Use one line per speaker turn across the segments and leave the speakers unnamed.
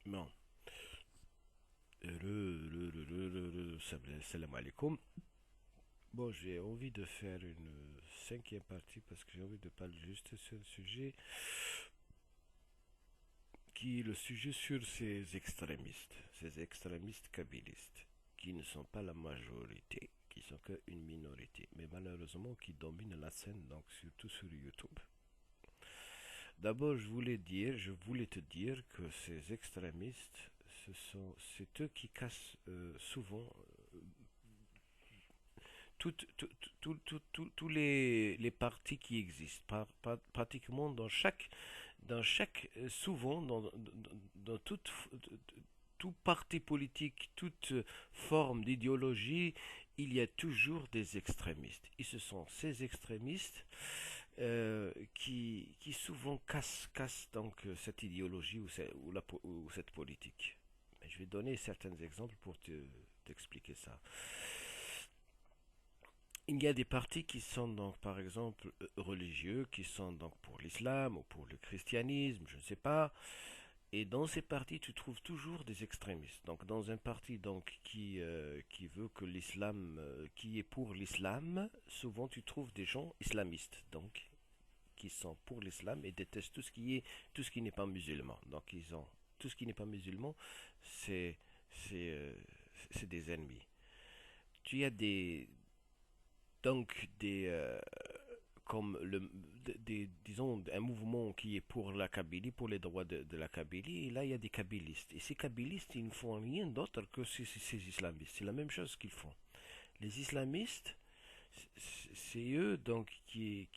Bon, salam alaikum. Bon, j'ai envie de faire une cinquième partie parce que j'ai envie de parler juste sur un sujet qui est le sujet sur ces extrémistes kabbalistes, qui ne sont pas la majorité, qui sont qu'une minorité, mais malheureusement qui dominent la scène, donc surtout sur YouTube. D'abord, je voulais te dire que ces extrémistes, c'est eux qui cassent souvent tous les partis qui existent, pratiquement souvent, dans tout parti politique, toute forme d'idéologie, il y a toujours des extrémistes. Et ce sont ces extrémistes qui souvent cassent donc cette idéologie ou cette politique. Je vais donner certains exemples pour t'expliquer ça. Il y a des partis qui sont donc par exemple religieux, qui sont donc pour l'islam ou pour le christianisme, je ne sais pas. Et dans ces partis, tu trouves toujours des extrémistes. Donc dans un parti donc qui veut que l'islam, qui est pour l'islam, souvent tu trouves des gens islamistes, donc qui sont pour l'islam et détestent tout ce qui n'est pas musulman. Donc ils ont tout ce qui n'est pas musulman, c'est c'est euh, c'est des ennemis. Tu as des comme disons un mouvement qui est pour la Kabylie, pour les droits de la Kabylie, et là il y a des kabylistes. Et ces kabylistes, ils ne font rien d'autre que ces islamistes. C'est la même chose qu'ils font. Les islamistes, c'est eux donc qui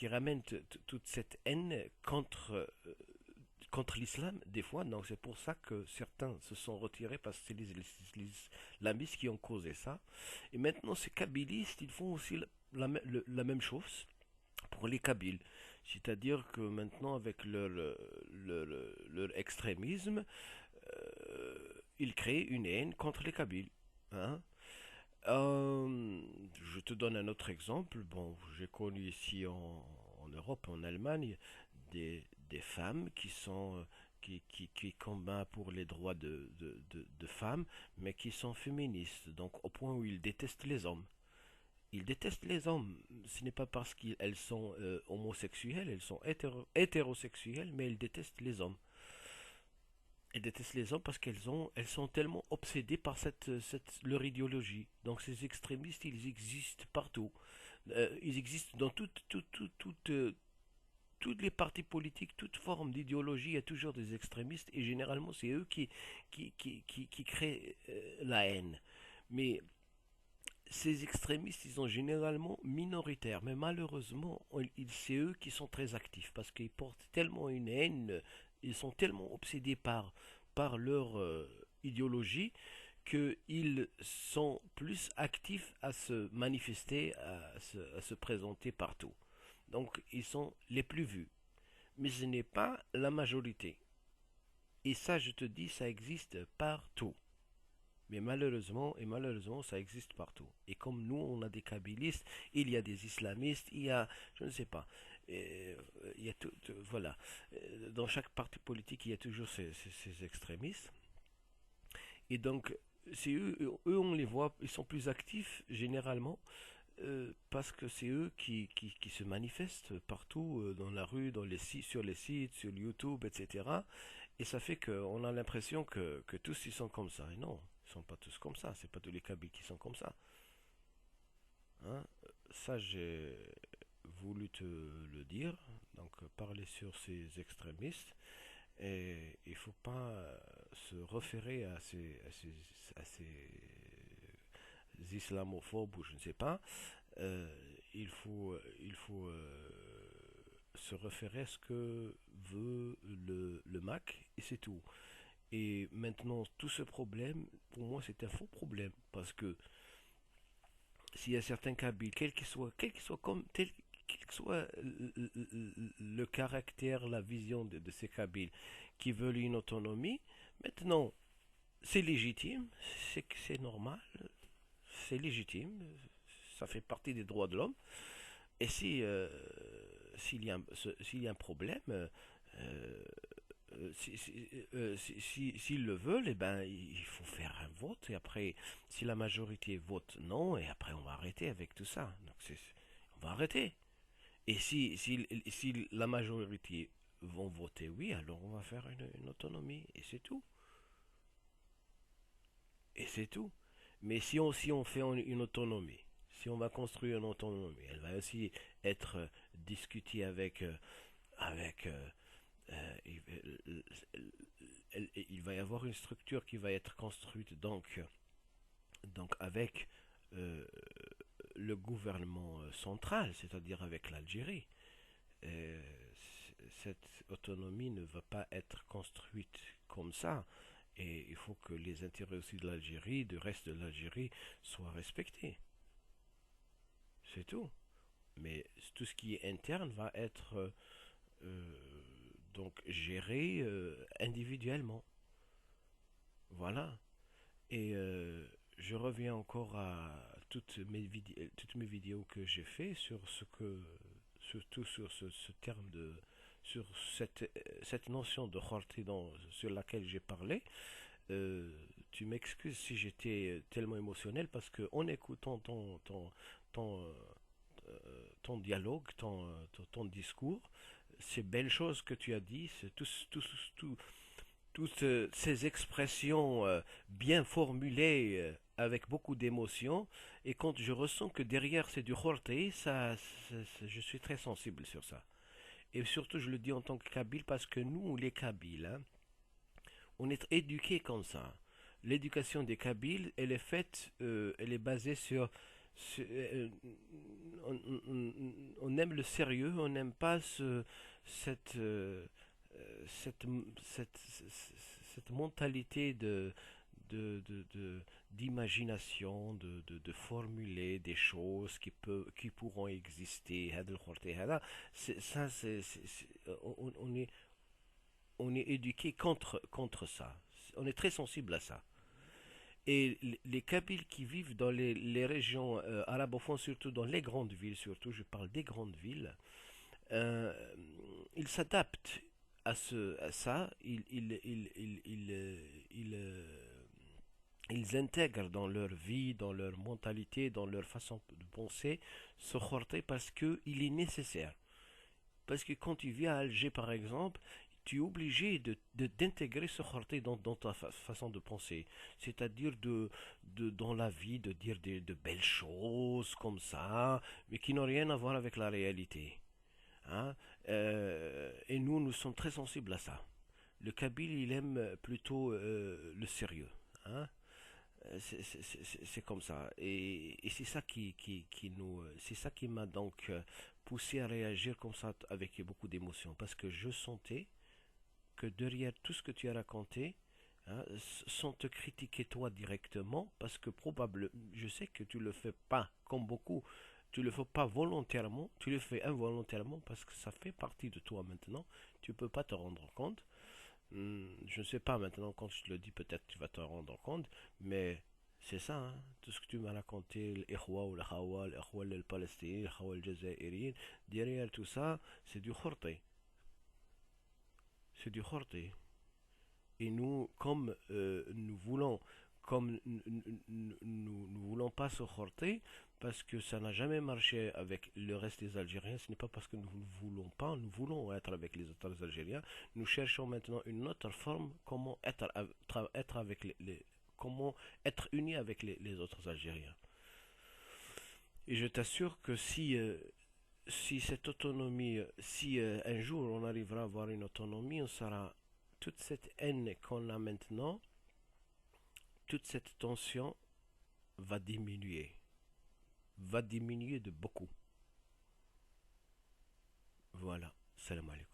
ramènent toute cette haine contre l'islam, des fois. Donc c'est pour ça que certains se sont retirés parce que c'est les islamistes qui ont causé ça. Et maintenant, ces kabylistes, ils font aussi la même chose pour les Kabyles. C'est-à-dire que maintenant, avec leur extrémisme, ils créent une haine contre les Kabyles. Hein. Je te donne un autre exemple. Bon, j'ai connu ici en Europe, en Allemagne, des femmes qui combattent pour les droits de femmes, mais qui sont féministes, donc au point où ils détestent les hommes. Ils détestent les hommes. Ce n'est pas parce qu'elles sont homosexuelles, elles sont hétérosexuelles, mais elles détestent les hommes. Elles détestent les hommes parce elles sont tellement obsédées par leur idéologie. Donc ces extrémistes, ils existent partout. Ils existent dans toutes les partis politiques, toute forme d'idéologie, il y a toujours des extrémistes et généralement c'est eux qui créent la haine. Mais ces extrémistes, ils sont généralement minoritaires, mais malheureusement, c'est eux qui sont très actifs parce qu'ils portent tellement une haine, ils sont tellement obsédés par leur idéologie qu'ils sont plus actifs à se manifester, à se présenter partout. Donc, ils sont les plus vus. Mais ce n'est pas la majorité. Et ça, je te dis, ça existe partout. Mais malheureusement, ça existe partout. Et comme nous, on a des kabbalistes, il y a des islamistes, il y a, je ne sais pas, il y a voilà. Dans chaque parti politique, il y a toujours ces extrémistes. Et donc, eux, on les voit, ils sont plus actifs généralement parce que c'est eux qui se manifestent partout dans la rue, sur les sites, sur YouTube, etc. Et ça fait qu'on a l'impression que tous ils sont comme ça. Et non, ils sont pas tous comme ça. C'est pas tous les Kabyles qui sont comme ça. Hein. Ça, j'ai voulu te le dire. Donc, parler sur ces extrémistes. Et il faut pas se référer à ces islamophobes ou je ne sais pas. Il faut se référer à ce que veut le Mac et c'est tout. Et maintenant, tout ce problème, pour moi, c'est un faux problème parce que s'il y a certains Kabyles, quel que soit le caractère, la vision de ces Kabyles qui veulent une autonomie, maintenant, c'est légitime, c'est normal, c'est légitime, ça fait partie des droits de l'homme. Et s'il y a un problème, Euh, s'ils le veulent, eh ben, il faut faire un vote et après, si la majorité vote non, et après on va arrêter avec tout ça. Donc on va arrêter. Et si la majorité vont voter oui, alors on va faire une autonomie et c'est tout. Et c'est tout. Mais si on fait une autonomie, si on va construire une autonomie, elle va aussi être discutée avec il va y avoir une structure qui va être construite donc avec euh, le gouvernement central, c'est-à-dire avec l'Algérie. Euh, cette autonomie ne va pas être construite comme ça. Et il faut que les intérêts aussi de l'Algérie, du reste de l'Algérie, soient respectés. C'est tout. Mais tout ce qui est interne va être donc géré individuellement. Voilà. Et je reviens encore à toutes mes vidéos que j'ai fait sur surtout sur ce terme sur cette notion de Khorti sur laquelle j'ai parlé. Euh, Tu m'excuses si j'étais tellement émotionnel parce que en écoutant ton, ton dialogue, ton discours, ces belles choses que tu as dit, toutes ces expressions bien formulées avec beaucoup d'émotion, et quand je ressens que derrière c'est du Khorté, je suis très sensible sur ça. Et surtout, je le dis en tant que Kabyle parce que nous, les Kabyles, hein, on est éduqués comme ça. L'éducation des Kabyles, elle est faite, elle est basée sur, on aime le sérieux, on n'aime pas cette, euh, cette, cette, cette mentalité d'imagination, de formuler des choses qui pourront exister. Ça, on est éduqué contre ça. On est très sensible à ça. Et les Kabyles qui vivent dans les régions arabophones, surtout dans les grandes villes, surtout, je parle des grandes villes, euh, ils s'adaptent à ça, ils intègrent dans leur vie, dans leur mentalité, dans leur façon de penser ce khorté parce qu'il est nécessaire. Parce que quand tu vis à Alger, par exemple, tu es obligé d'intégrer ce khorté dans ta façon de penser. C'est-à-dire dans la vie, de dire de belles choses comme ça, mais qui n'ont rien à voir avec la réalité. Hein. Et nous sommes très sensibles à ça. Le Kabyle, il aime plutôt le sérieux. Hein. C'est comme ça. Et c'est ça c'est ça qui m'a donc poussé à réagir comme ça avec beaucoup d'émotion. Parce que je sentais que derrière tout ce que tu as raconté, hein, sans te critiquer toi directement, parce que probablement, je sais que tu le fais pas comme beaucoup, tu le fais pas volontairement, tu le fais involontairement parce que ça fait partie de toi maintenant. Tu peux pas te rendre compte. Je ne sais pas maintenant quand je te le dis, peut-être tu vas te rendre compte, mais c'est ça, hein, tout ce que tu m'as raconté, l'Ikhwa ou l'Khawa, l'Ikhwa le Palestinien, l'Ikhwa le Jazairien, derrière tout ça, c'est du khorté. C'est du khorté. Et nous, comme nous voulons, comme nous voulons pas se khorté, parce que ça n'a jamais marché avec le reste des Algériens, ce n'est pas parce que nous ne voulons pas, nous voulons être avec les autres Algériens. Nous cherchons maintenant une autre forme, comment être avec comment être unis avec les autres Algériens. Et je t'assure que si cette autonomie, si un jour on arrivera à avoir une autonomie, on sera toute cette haine qu'on a maintenant, toute cette tension va diminuer de beaucoup. Voilà. Salam alaikum.